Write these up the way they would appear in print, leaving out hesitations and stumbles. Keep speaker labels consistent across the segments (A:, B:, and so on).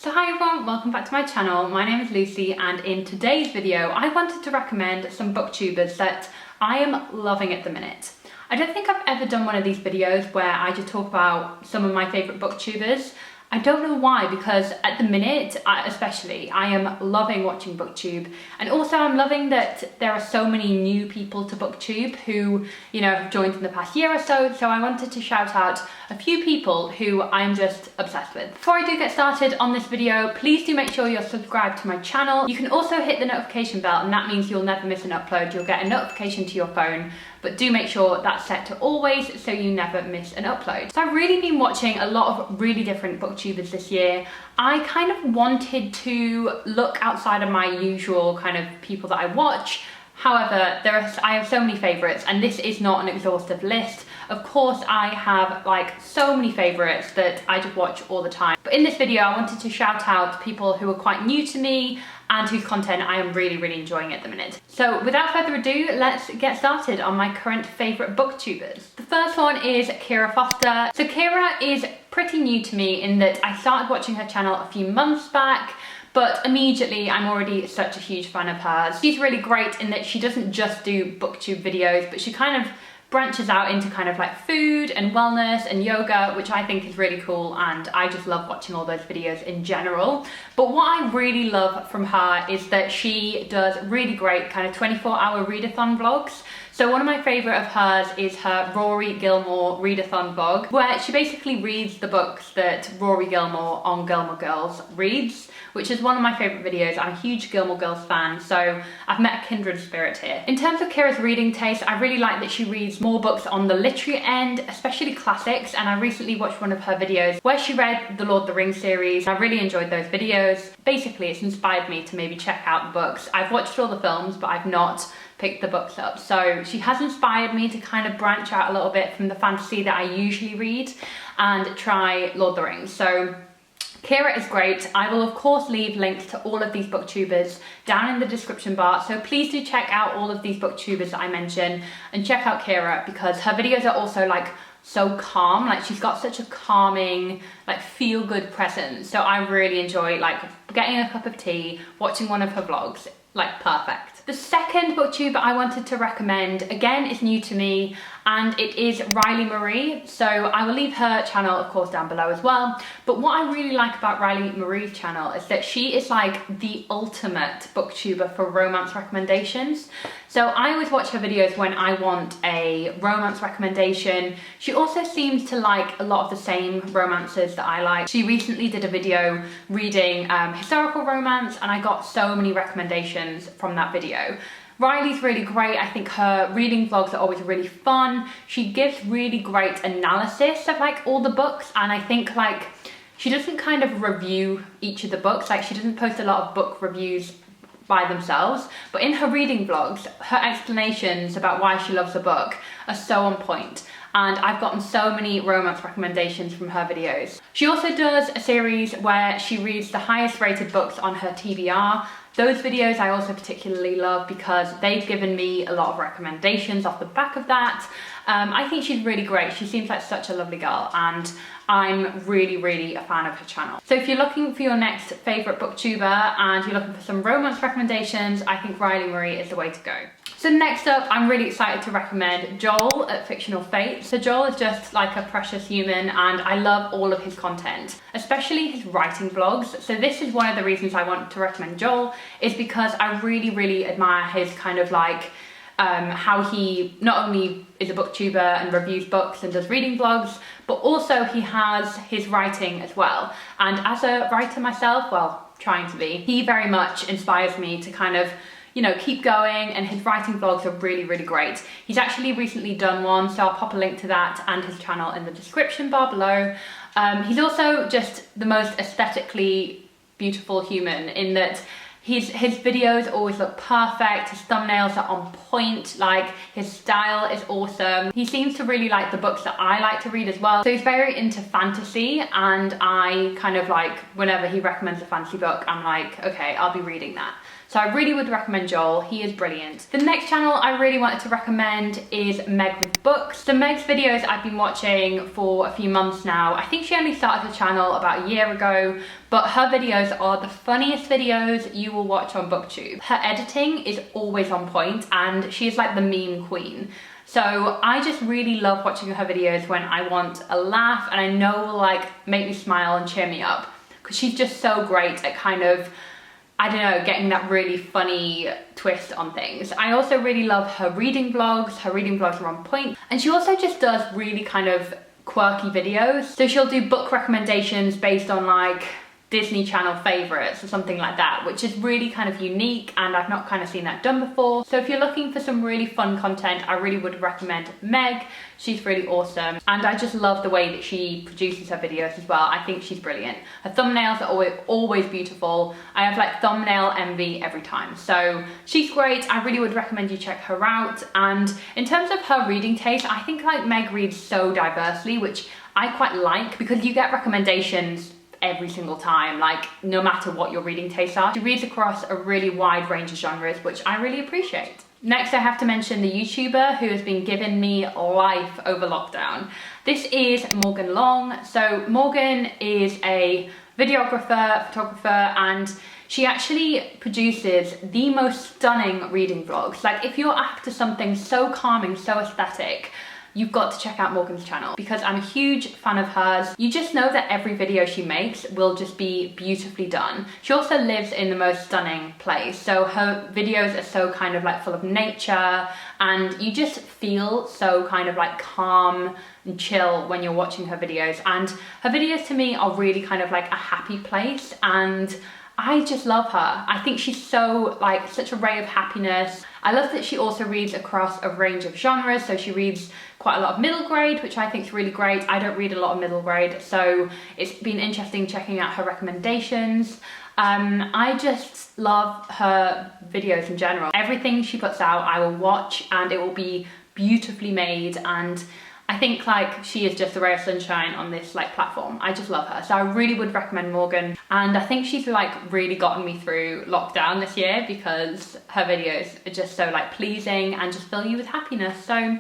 A: So hi everyone, welcome back to my channel. My name is Lucy and in today's video I wanted to recommend some booktubers that I am loving at the minute. I don't think I've ever done one of these videos where I just talk about some of my favourite booktubers. I don't know why, because at the minute, especially, I am loving watching booktube, and also I'm loving that there are so many new people to booktube who, you know, have joined in the past year or so I wanted to shout out a few people who I'm just obsessed with. Before I do get started on this video, please do make sure you're subscribed to my channel. You can also hit the notification bell, and that means you'll never miss an upload. You'll get a notification to your phone, but do make sure that's set to always so you never miss an upload. So I've really been watching a lot of really different booktubers this year. I kind of wanted to look outside of my usual kind of people that I watch. However, I have so many favourites, and this is not an exhaustive list. Of course, I have like so many favourites that I just watch all the time. But in this video, I wanted to shout out people who are quite new to me and whose content I am really enjoying at the minute. So without further ado, let's get started on my current favourite booktubers. The first one is Kira Foster. So Kira is pretty new to me in that I started watching her channel a few months back, but immediately I'm already such a huge fan of hers. She's really great in that she doesn't just do booktube videos, but she kind of branches out into kind of like food and wellness and yoga, which I think is really cool, and I just love watching all those videos in general. But what I really love from her is that she does really great kind of 24-hour readathon vlogs. So one of my favourite of hers is her Rory Gilmore readathon vlog, where she basically reads the books that Rory Gilmore on Gilmore Girls reads, which is one of my favourite videos. I'm a huge Gilmore Girls fan, so I've met a kindred spirit here. In terms of Kira's reading taste, I really like that she reads more books on the literary end, especially classics, and I recently watched one of her videos where she read the Lord of the Rings series. I really enjoyed those videos. Basically, it's inspired me to maybe check out the books. I've watched all the films, but I've not picked the books up. So she has inspired me to kind of branch out a little bit from the fantasy that I usually read and try Lord of the Rings. So Kira is great. I will of course leave links to all of these booktubers down in the description bar, so please do check out all of these booktubers that I mention and check out Kira, because her videos are also like so calm. Like, she's got such a calming, like, feel-good presence, so I really enjoy like getting a cup of tea, watching one of her vlogs. Like, perfect. The second booktuber I wanted to recommend, again, is new to me, and it is Riley Marie. So I will leave her channel, of course, down below as well. But what I really like about Riley Marie's channel is that she is like the ultimate booktuber for romance recommendations. So I always watch her videos when I want a romance recommendation. She also seems to like a lot of the same romances that I like. She recently did a video reading historical romance, and I got so many recommendations from that video. Riley's really great. I think her reading vlogs are always really fun. She gives really great analysis of like all the books, and I think like she doesn't kind of review each of the books. Like, she doesn't post a lot of book reviews by themselves, but in her reading vlogs, her explanations about why she loves a book are so on point, and I've gotten so many romance recommendations from her videos. She also does a series where she reads the highest rated books on her TBR. Those videos I also particularly love because they've given me a lot of recommendations off the back of that. I think she's really great. She seems like such a lovely girl, and I'm really a fan of her channel. So if you're looking for your next favourite booktuber and you're looking for some romance recommendations, I think Riley Marie is the way to go. So next up, I'm really excited to recommend Joel at Fictional. So Joel is just like a precious human, and I love all of his content, especially his writing vlogs. So this is one of the reasons I want to recommend Joel, is because I really admire his kind of like how he not only is a booktuber and reviews books and does reading vlogs, but also he has his writing as well. And as a writer myself, well, trying to be, he very much inspires me to kind of, you know, keep going, and his writing vlogs are really great. He's actually recently done one, so I'll pop a link to that and his channel in the description bar below. He's also just the most aesthetically beautiful human in that his videos always look perfect, his thumbnails are on point, like his style is awesome. He seems to really like the books that I like to read as well. So he's very into fantasy, and I kind of like, whenever he recommends a fantasy book, I'm like, okay, I'll be reading that. So I really would recommend Joel. He is brilliant. The next channel I really wanted to recommend is Meg with Books. So Meg's videos I've been watching for a few months now. I think she only started her channel about a year ago, but her videos are the funniest videos you will watch on BookTube. Her editing is always on point and she is like the meme queen. So I just really love watching her videos when I want a laugh and I know will like make me smile and cheer me up, because she's just so great at kind of, I don't know, getting that really funny twist on things. I also really love her reading vlogs. Her reading vlogs are on point. And she also just does really kind of quirky videos. So she'll do book recommendations based on like Disney Channel favorites or something like that, which is really kind of unique and I've not kind of seen that done before. So if you're looking for some really fun content, I really would recommend Meg. She's really awesome and I just love the way that she produces her videos as well. I think she's brilliant. Her thumbnails are always beautiful. I have like thumbnail envy every time. So she's great. I really would recommend you check her out. And in terms of her reading taste, I think like Meg reads so diversely, which I quite like, because you get recommendations every single time, like no matter what your reading tastes are. She reads across a really wide range of genres, which I really appreciate. Next, I have to mention the YouTuber who has been giving me life over lockdown. This is Morgan Long. So Morgan is a videographer, photographer, and she actually produces the most stunning reading vlogs. Like if you're after something so calming, so aesthetic, you've got to check out Morgan's channel, because I'm a huge fan of hers. You just know that every video she makes will just be beautifully done. She also lives in the most stunning place, so her videos are so kind of like full of nature and you just feel so kind of like calm and chill when you're watching her videos. And her videos to me are really kind of like a happy place and I just love her. I think she's so like such a ray of happiness. I love that she also reads across a range of genres. So she reads quite a lot of middle grade, which I think is really great. I don't read a lot of middle grade, so it's been interesting checking out her recommendations. I just love her videos in general. Everything she puts out, I will watch and it will be beautifully made, and I think like she is just a ray of sunshine on this like platform. I just love her. So I really would recommend Morgan. And I think she's like really gotten me through lockdown this year, because her videos are just so like pleasing and just fill you with happiness. So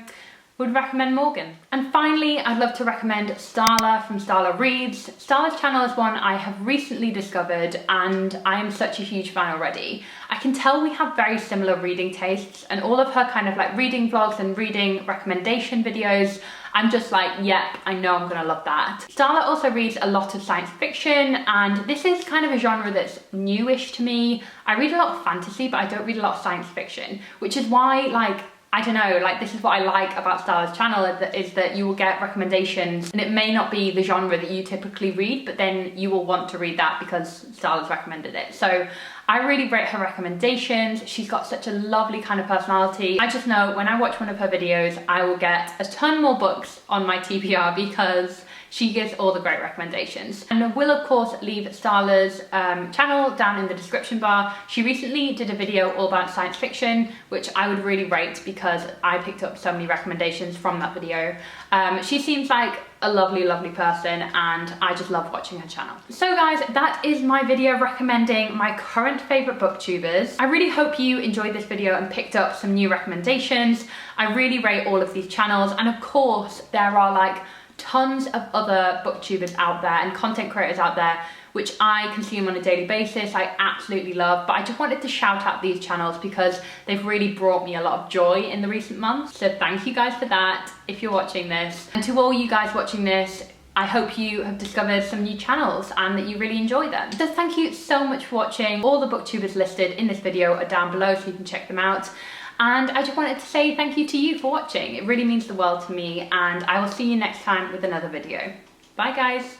A: would recommend Morgan. And finally, I'd love to recommend Starla from stylareads. Starla's channel is one I have recently discovered and I am such a huge fan already. I can tell we have very similar reading tastes, and all of her kind of like reading vlogs and reading recommendation videos, I'm just like, yep, I know I'm gonna love that. Starla also reads a lot of science fiction, and this is kind of a genre that's newish to me. I read a lot of fantasy, but I don't read a lot of science fiction, which is why like, I don't know, like this is what I like about Starla's channel, is that you will get recommendations and it may not be the genre that you typically read, but then you will want to read that because Starla's recommended it. So I really rate her recommendations. She's got such a lovely kind of personality. I just know when I watch one of her videos, I will get a ton more books on my TBR because she gives all the great recommendations. And I will of course leave Starla's channel down in the description bar. She recently did a video all about science fiction, which I would really rate because I picked up so many recommendations from that video. She seems like a lovely, lovely person and I just love watching her channel. So guys, that is my video recommending my current favorite booktubers. I really hope you enjoyed this video and picked up some new recommendations. I really rate all of these channels, and of course there are like tons of other booktubers out there and content creators out there which I consume on a daily basis. I absolutely love, but I just wanted to shout out these channels because they've really brought me a lot of joy in the recent months. So thank you guys for that if you're watching this. And to all you guys watching this, I hope you have discovered some new channels and that you really enjoy them. So thank you so much for watching. All the booktubers listed in this video are down below so you can check them out. And I just wanted to say thank you to you for watching. It really means the world to me, and I will see you next time with another video. Bye guys.